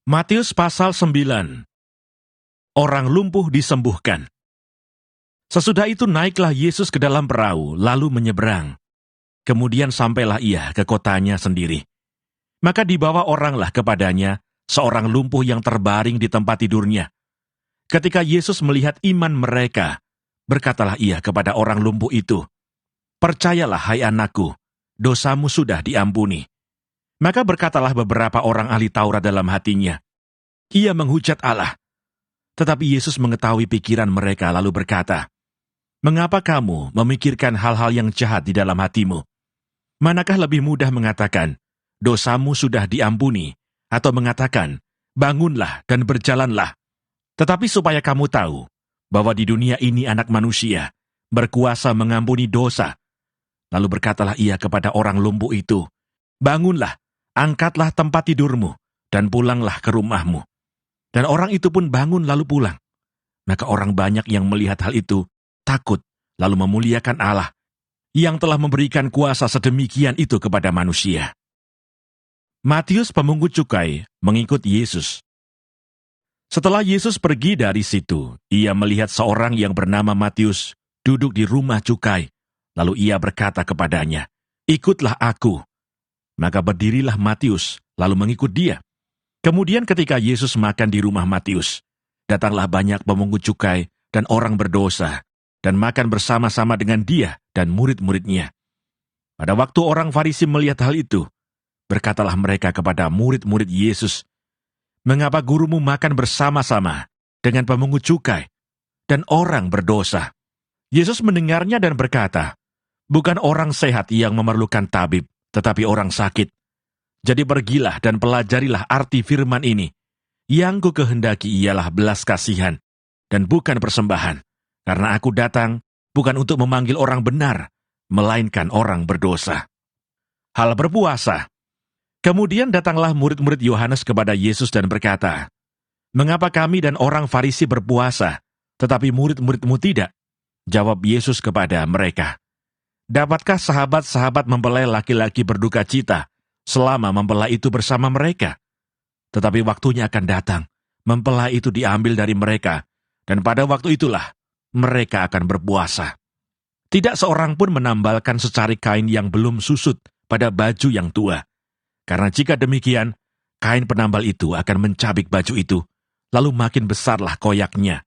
Matius pasal 9. Orang lumpuh disembuhkan. Sesudah itu naiklah Yesus ke dalam perahu, lalu menyeberang. Kemudian sampailah ia ke kotanya sendiri. Maka dibawa oranglah kepadanya seorang lumpuh yang terbaring di tempat tidurnya. Ketika Yesus melihat iman mereka, berkatalah ia kepada orang lumpuh itu, "Percayalah, hai anakku, dosamu sudah diampuni." Maka berkatalah beberapa orang ahli Taurat dalam hatinya, "Ia menghujat Allah." Tetapi Yesus mengetahui pikiran mereka lalu berkata, "Mengapa kamu memikirkan hal-hal yang jahat di dalam hatimu? Manakah lebih mudah mengatakan, dosamu sudah diampuni, atau mengatakan, bangunlah dan berjalanlah? Tetapi supaya kamu tahu bahwa di dunia ini Anak Manusia berkuasa mengampuni dosa." Lalu berkatalah ia kepada orang lumpuh itu, "Bangunlah, angkatlah tempat tidurmu, dan pulanglah ke rumahmu." Dan orang itu pun bangun lalu pulang. Maka orang banyak yang melihat hal itu takut, lalu memuliakan Allah, yang telah memberikan kuasa sedemikian itu kepada manusia. Matius pemungut cukai mengikut Yesus. Setelah Yesus pergi dari situ, ia melihat seorang yang bernama Matius duduk di rumah cukai. Lalu ia berkata kepadanya, "Ikutlah aku." Maka berdirilah Matius, lalu mengikut dia. Kemudian ketika Yesus makan di rumah Matius, datanglah banyak pemungut cukai dan orang berdosa, dan makan bersama-sama dengan dia dan murid-muridnya. Pada waktu orang Farisi melihat hal itu, berkatalah mereka kepada murid-murid Yesus, "Mengapa gurumu makan bersama-sama dengan pemungut cukai dan orang berdosa?" Yesus mendengarnya dan berkata, "Bukan orang sehat yang memerlukan tabib, tetapi orang sakit. Jadi pergilah dan pelajarilah arti firman ini. Yang ku kehendaki ialah belas kasihan, dan bukan persembahan. Karena aku datang bukan untuk memanggil orang benar, melainkan orang berdosa." Hal berpuasa. Kemudian datanglah murid-murid Yohanes kepada Yesus dan berkata, "Mengapa kami dan orang Farisi berpuasa, tetapi murid-muridmu tidak?" Jawab Yesus kepada mereka, "Dapatkah sahabat-sahabat mempelai laki-laki berduka cita selama mempelai itu bersama mereka? Tetapi waktunya akan datang, mempelai itu diambil dari mereka, dan pada waktu itulah mereka akan berpuasa. Tidak seorang pun menambalkan secari kain yang belum susut pada baju yang tua. Karena jika demikian, kain penambal itu akan mencabik baju itu, lalu makin besarlah koyaknya.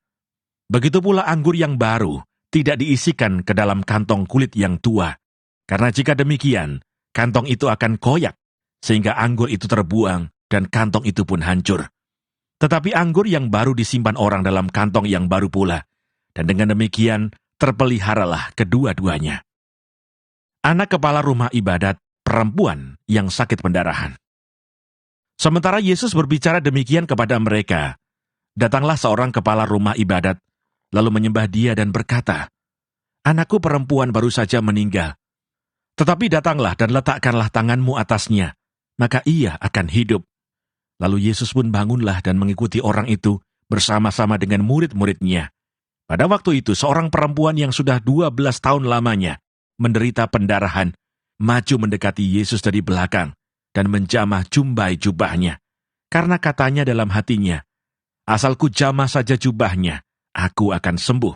Begitu pula anggur yang baru tidak diisikan ke dalam kantong kulit yang tua. Karena jika demikian, kantong itu akan koyak, sehingga anggur itu terbuang dan kantong itu pun hancur. Tetapi anggur yang baru disimpan orang dalam kantong yang baru pula, dan dengan demikian terpeliharalah kedua-duanya." Anak kepala rumah ibadat perempuan yang sakit pendarahan. Sementara Yesus berbicara demikian kepada mereka, datanglah seorang kepala rumah ibadat, lalu menyembah dia dan berkata, "Anakku perempuan baru saja meninggal. Tetapi datanglah dan letakkanlah tanganmu atasnya, maka ia akan hidup." Lalu Yesus pun bangunlah dan mengikuti orang itu bersama-sama dengan murid-muridnya. Pada waktu itu seorang perempuan yang sudah 12 tahun lamanya menderita pendarahan, maju mendekati Yesus dari belakang dan menjamah jumbai jubahnya. Karena katanya dalam hatinya, "Asal ku jamah saja jubahnya, aku akan sembuh."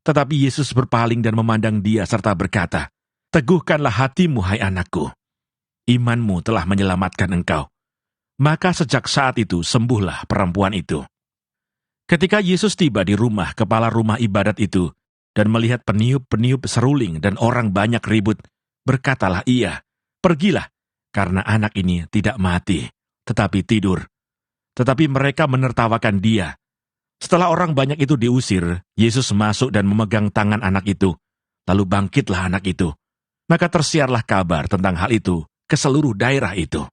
Tetapi Yesus berpaling dan memandang dia serta berkata, "Teguhkanlah hatimu, hai anakku. Imanmu telah menyelamatkan engkau." Maka sejak saat itu sembuhlah perempuan itu. Ketika Yesus tiba di rumah kepala rumah ibadat itu dan melihat peniup-peniup seruling dan orang banyak ribut, berkatalah ia, "Pergilah, karena anak ini tidak mati, tetapi tidur." Tetapi mereka menertawakan dia. Setelah orang banyak itu diusir, Yesus masuk dan memegang tangan anak itu. Lalu bangkitlah anak itu. Maka tersiarlah kabar tentang hal itu ke seluruh daerah itu.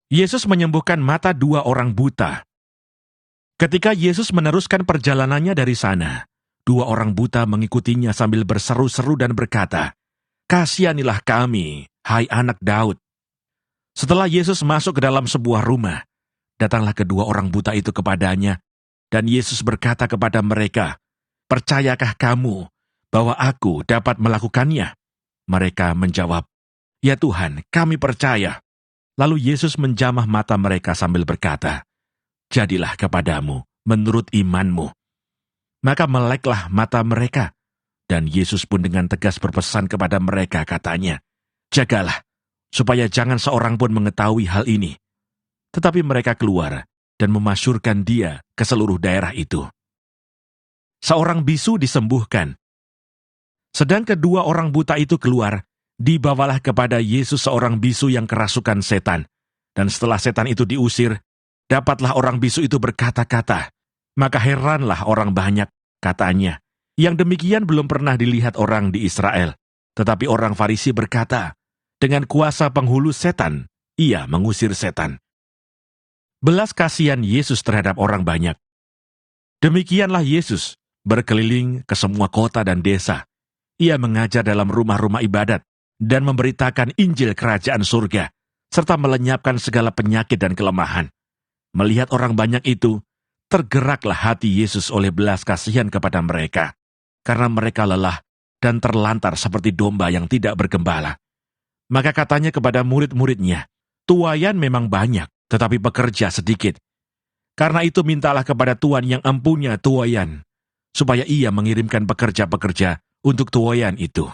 Yesus menyembuhkan mata 2 orang buta. Ketika Yesus meneruskan perjalanannya dari sana, 2 orang buta mengikutinya sambil berseru-seru dan berkata, "Kasihanilah kami, hai anak Daud." Setelah Yesus masuk ke dalam sebuah rumah, datanglah kedua orang buta itu kepadanya, dan Yesus berkata kepada mereka, "Percayakah kamu bahwa aku dapat melakukannya?" Mereka menjawab, "Ya Tuhan, kami percaya." Lalu Yesus menjamah mata mereka sambil berkata, "Jadilah kepadamu menurut imanmu." Maka meleklah mata mereka, dan Yesus pun dengan tegas berpesan kepada mereka, katanya, "Jagalah, supaya jangan seorang pun mengetahui hal ini." Tetapi mereka keluar dan memasyurkan dia ke seluruh daerah itu. Seorang bisu disembuhkan. Sedang kedua orang buta itu keluar, dibawalah kepada Yesus seorang bisu yang kerasukan setan. Dan setelah setan itu diusir, dapatlah orang bisu itu berkata-kata. Maka heranlah orang banyak, katanya, yang demikian belum pernah dilihat orang di Israel. Tetapi orang Farisi berkata, dengan kuasa penghulu setan, ia mengusir setan. Belas kasihan Yesus terhadap orang banyak. Demikianlah Yesus berkeliling ke semua kota dan desa. Ia mengajar dalam rumah-rumah ibadat dan memberitakan Injil Kerajaan Surga, serta melenyapkan segala penyakit dan kelemahan. Melihat orang banyak itu, tergeraklah hati Yesus oleh belas kasihan kepada mereka, karena mereka lelah dan terlantar seperti domba yang tidak bergembala. Maka katanya kepada murid-muridnya, "Tuaian memang banyak, tetapi pekerja sedikit. Karena itu mintalah kepada Tuhan yang empunya tuaian, supaya ia mengirimkan pekerja-pekerja untuk tuaian itu."